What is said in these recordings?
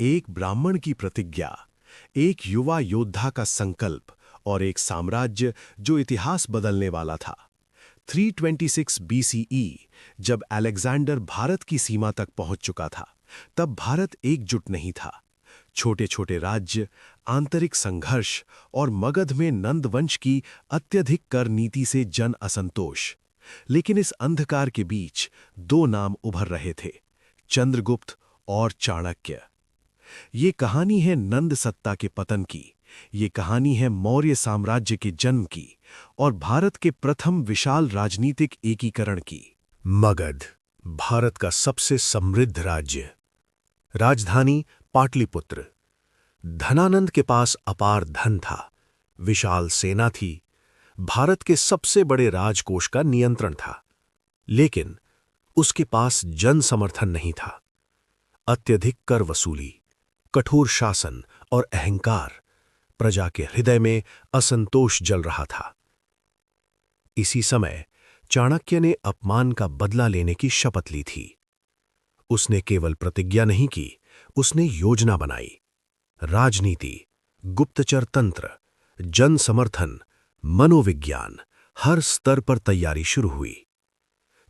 एक ब्राह्मण की प्रतिज्ञा, एक युवा योद्धा का संकल्प और एक साम्राज्य जो इतिहास बदलने वाला था। 326 बीसीई, जब अलेक्जेंडर भारत की सीमा तक पहुंच चुका था, तब भारत एकजुट नहीं था। छोटे छोटे राज्य, आंतरिक संघर्ष और मगध में नंद वंश की अत्यधिक कर नीति से जन असंतोष। लेकिन इस अंधकार के बीच दो नाम उभर रहे थे, चंद्रगुप्त और चाणक्य। ये कहानी है नंद सत्ता के पतन की, ये कहानी है मौर्य साम्राज्य के जन्म की और भारत के प्रथम विशाल राजनीतिक एकीकरण की। मगध, भारत का सबसे समृद्ध राज्य। राजधानी पाटलिपुत्र। धनानंद के पास अपार धन था, विशाल सेना थी, भारत के सबसे बड़े राजकोष का नियंत्रण था। लेकिन उसके पास जन समर्थन नहीं था। अत्यधिक कर वसूली, कठोर शासन और अहंकार, प्रजा के हृदय में असंतोष जल रहा था। इसी समय चाणक्य ने अपमान का बदला लेने की शपथ ली थी। उसने केवल प्रतिज्ञा नहीं की, उसने योजना बनाई। राजनीति, गुप्तचर तंत्र, जन समर्थन, मनोविज्ञान, हर स्तर पर तैयारी शुरू हुई।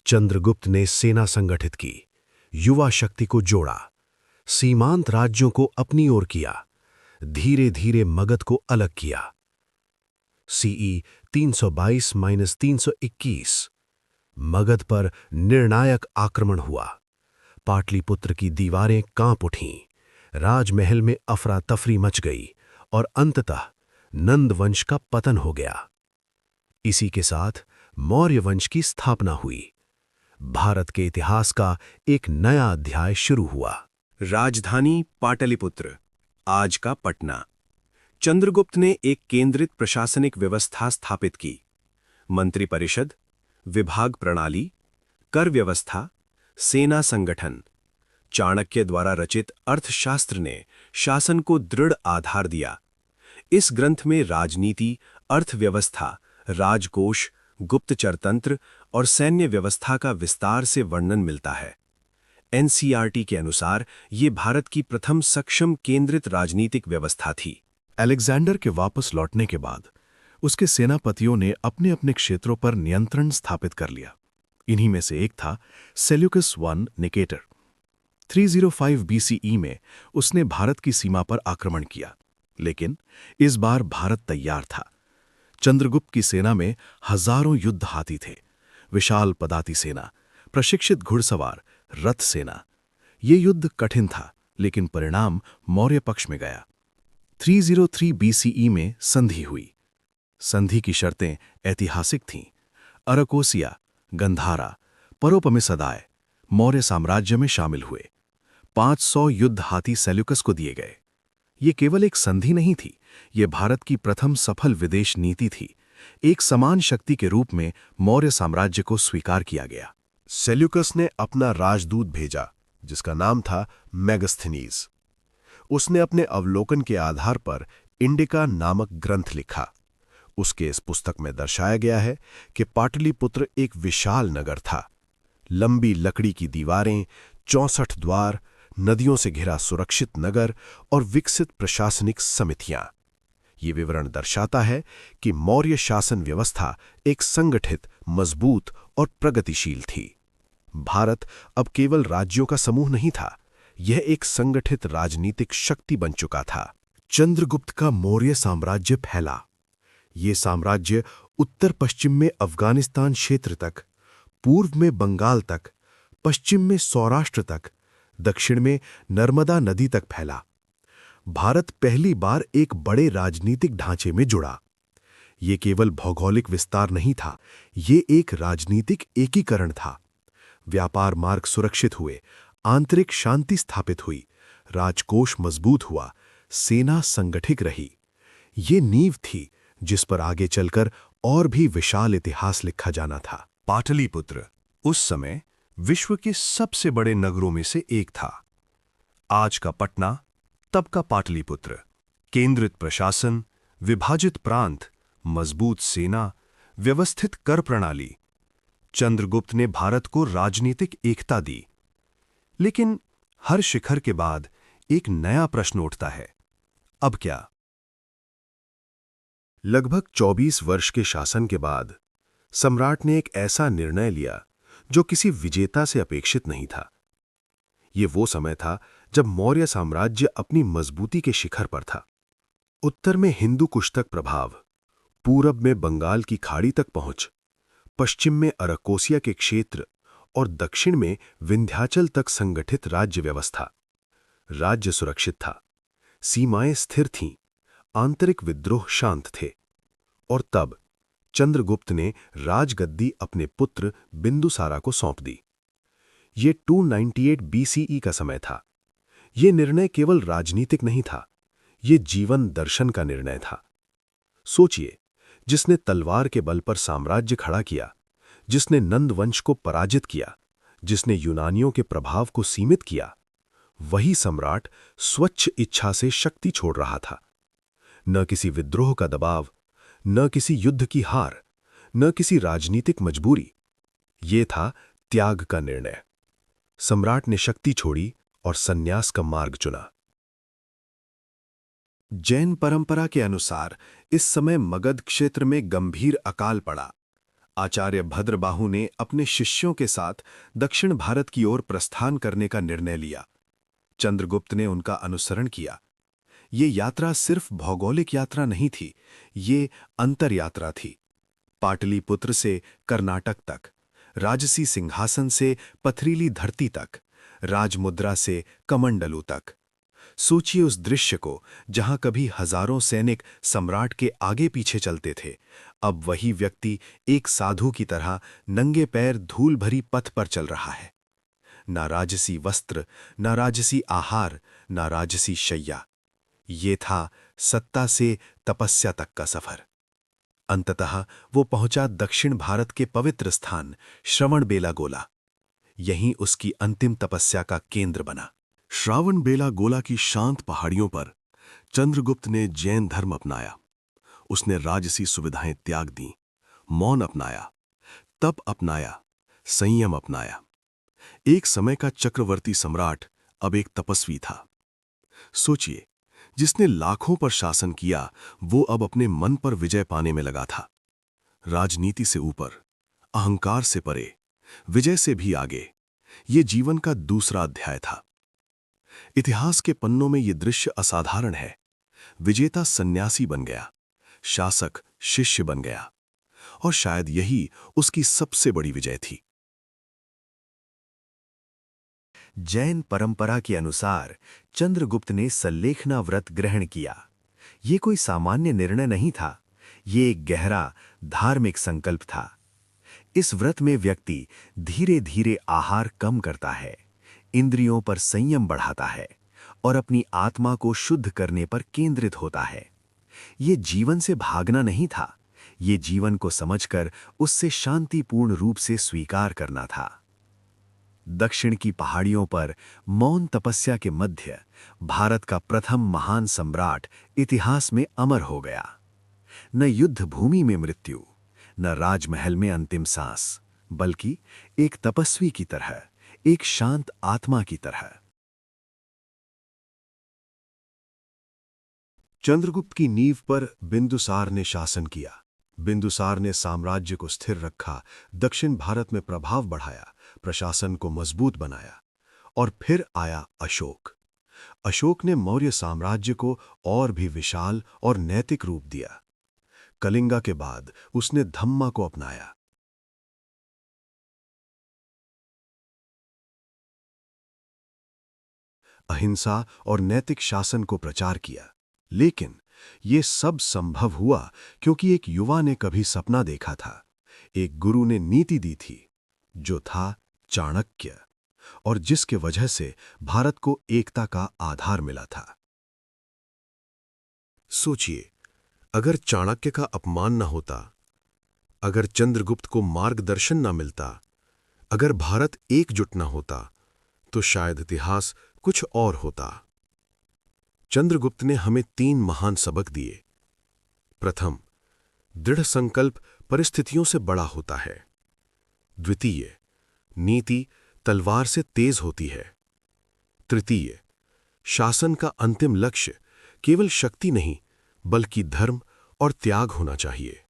चंद्रगुप्त ने सेना संगठित की, युवा शक्ति को जोड़ा, सीमांत राज्यों को अपनी ओर किया, धीरे धीरे मगध को अलग किया। सीई 322-321 मगध पर निर्णायक आक्रमण हुआ। पाटलिपुत्र की दीवारें कांप उठीं, राजमहल में अफरा तफरी मच गई और अंततः नंद वंश का पतन हो गया। इसी के साथ मौर्य वंश की स्थापना हुई। भारत के इतिहास का एक नया अध्याय शुरू हुआ। राजधानी पाटलिपुत्र, आज का पटना। चंद्रगुप्त ने एक केंद्रित प्रशासनिक व्यवस्था स्थापित की। मंत्रिपरिषद, विभाग प्रणाली, कर व्यवस्था, सेना संगठन। चाणक्य द्वारा रचित अर्थशास्त्र ने शासन को दृढ़ आधार दिया। इस ग्रंथ में राजनीति, अर्थव्यवस्था, राजकोष, गुप्तचर तंत्र और सैन्य व्यवस्था का विस्तार से वर्णन मिलता है। एनसीईआरटी के अनुसार ये भारत की प्रथम सक्षम केंद्रित राजनीतिक व्यवस्था थी। अलेक्जेंडर के वापस लौटने के बाद उसके सेनापतियों ने अपने अपने क्षेत्रों पर नियंत्रण स्थापित कर लिया। इन्हीं में से एक था सेल्यूकस I निकेटर। 305 बीसीई में उसने भारत की सीमा पर आक्रमण किया, लेकिन इस बार भारत तैयार था। चंद्रगुप्त की सेना में हजारों युद्ध हाथी थे, विशाल पदाति सेना, प्रशिक्षित घुड़सवार, रथ सेना। ये युद्ध कठिन था, लेकिन परिणाम मौर्य पक्ष में गया। 303 बीसीई में संधि हुई। संधि की शर्तें ऐतिहासिक थीं। अरकोसिया, गंधारा, परोपमिसदाय मौर्य साम्राज्य में शामिल हुए। 500 युद्ध हाथी सेल्यूकस को दिए गए। ये केवल एक संधि नहीं थी, ये भारत की प्रथम सफल विदेश नीति थी। एक समान शक्ति के रूप में मौर्य साम्राज्य को स्वीकार किया गया। सेल्यूकस ने अपना राजदूत भेजा, जिसका नाम था मेगस्थनीज। उसने अपने अवलोकन के आधार पर इंडिका नामक ग्रंथ लिखा। उसके इस पुस्तक में दर्शाया गया है कि पाटलिपुत्र एक विशाल नगर था। लंबी लकड़ी की दीवारें, 64 द्वार, नदियों से घिरा सुरक्षित नगर और विकसित प्रशासनिक समितियां। ये विवरण दर्शाता है कि मौर्य शासन व्यवस्था एक संगठित, मजबूत और प्रगतिशील थी। भारत अब केवल राज्यों का समूह नहीं था, यह एक संगठित राजनीतिक शक्ति बन चुका था। चंद्रगुप्त का मौर्य साम्राज्य फैला। ये साम्राज्य उत्तर पश्चिम में अफगानिस्तान क्षेत्र तक, पूर्व में बंगाल तक, पश्चिम में सौराष्ट्र तक, दक्षिण में नर्मदा नदी तक फैला। भारत पहली बार एक बड़े राजनीतिक ढांचे में जुड़ा। ये केवल भौगोलिक विस्तार नहीं था, ये एक राजनीतिक एकीकरण था। व्यापार मार्ग सुरक्षित हुए, आंतरिक शांति स्थापित हुई, राजकोष मजबूत हुआ, सेना संगठित रही। ये नींव थी जिस पर आगे चलकर और भी विशाल इतिहास लिखा जाना था। पाटलिपुत्र उस समय विश्व के सबसे बड़े नगरों में से एक था। आज का पटना, तब का पाटलिपुत्र। केंद्रित प्रशासन, विभाजित प्रांत, मजबूत सेना, व्यवस्थित कर प्रणाली। चंद्रगुप्त ने भारत को राजनीतिक एकता दी। लेकिन हर शिखर के बाद एक नया प्रश्न उठता है, अब क्या? लगभग 24 वर्ष के शासन के बाद सम्राट ने एक ऐसा निर्णय लिया जो किसी विजेता से अपेक्षित नहीं था। ये वो समय था जब मौर्य साम्राज्य अपनी मजबूती के शिखर पर था। उत्तर में हिंदू कुश तक प्रभाव, पूरब में बंगाल की खाड़ी तक पहुंच, पश्चिम में अरकोसिया के क्षेत्र और दक्षिण में विंध्याचल तक संगठित राज्य व्यवस्था। राज्य सुरक्षित था, सीमाएं स्थिर थीं, आंतरिक विद्रोह शांत थे। और तब चंद्रगुप्त ने राजगद्दी अपने पुत्र बिंदुसारा को सौंप दी। ये 298 BCE का समय था। ये निर्णय केवल राजनीतिक नहीं था, ये जीवन दर्शन का निर्णय था। सोचिए, जिसने तलवार के बल पर साम्राज्य खड़ा किया, जिसने नंद वंश को पराजित किया, जिसने यूनानियों के प्रभाव को सीमित किया, वही सम्राट स्वच्छ इच्छा से शक्ति छोड़ रहा था। न किसी विद्रोह का दबाव, न किसी युद्ध की हार, न किसी राजनीतिक मजबूरी। ये था त्याग का निर्णय। सम्राट ने शक्ति छोड़ी और संन्यास का मार्ग चुना। जैन परंपरा के अनुसार इस समय मगध क्षेत्र में गंभीर अकाल पड़ा। आचार्य भद्रबाहु ने अपने शिष्यों के साथ दक्षिण भारत की ओर प्रस्थान करने का निर्णय लिया। चंद्रगुप्त ने उनका अनुसरण किया। ये यात्रा सिर्फ भौगोलिक यात्रा नहीं थी, ये अंतर यात्रा थी। पाटलिपुत्र से कर्नाटक तक, राजसी सिंहासन से पथरीली धरती तक, राजमुद्रा से कमंडलू तक। सोचिए उस दृश्य को जहां कभी हजारों सैनिक सम्राट के आगे पीछे चलते थे, अब वही व्यक्ति एक साधु की तरह नंगे पैर धूल भरी पथ पर चल रहा है। ना राजसी वस्त्र, ना राजसी आहार, ना राजसी शैया। ये था सत्ता से तपस्या तक का सफर। अंततः वो पहुंचा दक्षिण भारत के पवित्र स्थान श्रवणबेलागोला। यहीं उसकी अंतिम तपस्या का केंद्र बना। श्रावणबेलागोला की शांत पहाड़ियों पर चंद्रगुप्त ने जैन धर्म अपनाया। उसने राजसी सुविधाएं त्याग दी, मौन अपनाया, तप अपनाया, संयम अपनाया। एक समय का चक्रवर्ती सम्राट अब एक तपस्वी था। सोचिए, जिसने लाखों पर शासन किया, वो अब अपने मन पर विजय पाने में लगा था। राजनीति से ऊपर, अहंकार से परे, विजय से भी आगे, ये जीवन का दूसरा अध्याय था। इतिहास के पन्नों में ये दृश्य असाधारण है। विजेता सन्यासी बन गया, शासक शिष्य बन गया, और शायद यही उसकी सबसे बड़ी विजय थी। जैन परंपरा के अनुसार चंद्रगुप्त ने सल्लेखना व्रत ग्रहण किया। ये कोई सामान्य निर्णय नहीं था, ये एक गहरा धार्मिक संकल्प था। इस व्रत में व्यक्ति धीरे धीरे आहार कम करता है, इंद्रियों पर संयम बढ़ाता है और अपनी आत्मा को शुद्ध करने पर केंद्रित होता है। ये जीवन से भागना नहीं था, ये जीवन को समझकर उससे शांतिपूर्ण रूप से स्वीकार करना था। दक्षिण की पहाड़ियों पर मौन तपस्या के मध्य भारत का प्रथम महान सम्राट इतिहास में अमर हो गया। न युद्ध भूमि में मृत्यु, न राजमहल में अंतिम सांस, बल्कि एक तपस्वी की तरह, एक शांत आत्मा की तरह। चंद्रगुप्त की नींव पर बिंदुसार ने शासन किया। बिंदुसार ने साम्राज्य को स्थिर रखा, दक्षिण भारत में प्रभाव बढ़ाया, प्रशासन को मजबूत बनाया। और फिर आया अशोक। अशोक ने मौर्य साम्राज्य को और भी विशाल और नैतिक रूप दिया। कलिंगा के बाद उसने धम्मा को अपनाया। अहिंसा और नैतिक शासन को प्रचार किया। लेकिन ये सब संभव हुआ क्योंकि एक युवा ने कभी सपना देखा था, एक गुरु ने नीति दी थी, जो था चाणक्य, और जिसके वजह से भारत को एकता का आधार मिला था। सोचिए, अगर चाणक्य का अपमान न होता, अगर चंद्रगुप्त को मार्गदर्शन न मिलता, अगर भारत एकजुट न होता, तो शायद इतिहास कुछ और होता। चंद्रगुप्त ने हमें 3 महान सबक दिए। प्रथम, दृढ़ संकल्प परिस्थितियों से बड़ा होता है। द्वितीय, नीति तलवार से तेज होती है। तृतीय, शासन का अंतिम लक्ष्य केवल शक्ति नहीं, बल्कि धर्म और त्याग होना चाहिए।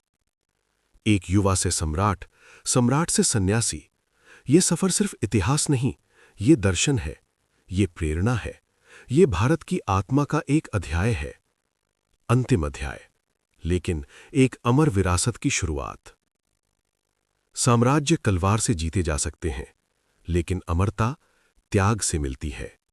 एक युवा से सम्राट, सम्राट से सन्यासी, ये सफर सिर्फ इतिहास नहीं, ये दर्शन है, ये प्रेरणा है, ये भारत की आत्मा का एक अध्याय है। अंतिम अध्याय, लेकिन एक अमर विरासत की शुरुआत। साम्राज्य कलवार से जीते जा सकते हैं, लेकिन अमरता त्याग से मिलती है।